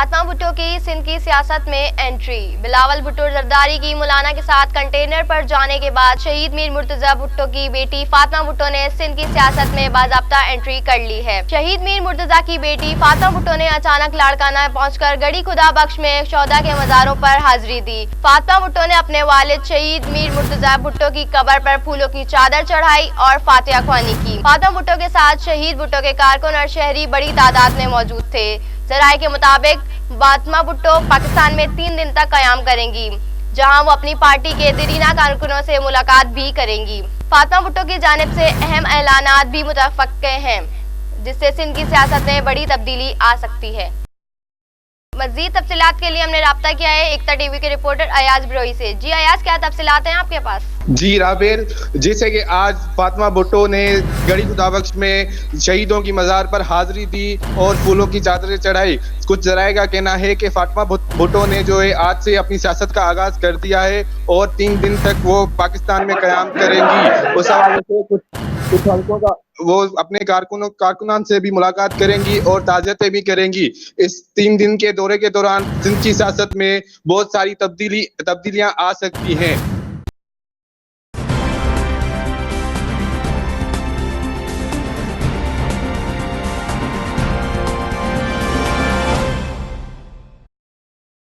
फातिमा भुट्टो की सिंध की सियासत में एंट्री। बिलावल भुट्टो जरदारी की मौलाना के साथ कंटेनर पर जाने के बाद शहीद मीर मुर्तजा भुट्टो की बेटी फातिमा भुट्टो ने सिंध की सियासत में बाज़ाब्ता एंट्री कर ली है। शहीद मीर मुर्तजा की बेटी फातिमा भुट्टो ने अचानक लाड़काना पहुंचकर गढ़ी खुदा बख्श में शोहदा के मज़ारों पर हाजिरी दी। फातिमा भुट्टो ने अपने वालिद शहीद मीर मुर्तजा भुट्टो की कब्र पर फूलों की चादर चढ़ाई और फातिहा ख्वानी की। फातिमा भुट्टो के साथ शहीद भुट्टो के कारकुन और शहरी बड़ी तादाद में मौजूद थे। जराये के मुताबिक फातिमा भुट्टो पाकिस्तान में 3 दिन तक कयाम करेंगी, जहां वो अपनी पार्टी के दीरीना कारकुनों से मुलाकात भी करेंगी। फातिमा भुट्टो की जानिब से अहम ऐलानात भी मुतवक्के हैं, जिससे सिंध की सियासत में बड़ी तब्दीली आ सकती है। मज़ीद तफसीलात के लिए हमने राब्ता किया है एकता टीवी के रिपोर्टर अयाज बिरोई से। जी अयाज, क्या तफसीलात हैं आपके पास? जी राबेल, जैसे कि आज फातिमा भुट्टो ने गढ़ी खुदा बख्श में शहीदों की मज़ार पर हाजिरी दी और फूलों की चादरें चढ़ाई। कुछ जराये का कहना है कि फातिमा भुट्टो ने जो है आज से अपनी सियासत का आगाज कर दिया है और 3 दिन तक वो पाकिस्तान में क़याम करेंगी। उस हवाले से कुछ हल्कों का वो अपने कारकुनान से भी मुलाकात करेंगी और ताज़ियतें भी करेंगी। इस 3 दिन के दौरे के दौरान सिंध की सियासत में बहुत सारी तब्दीलियां आ सकती हैं।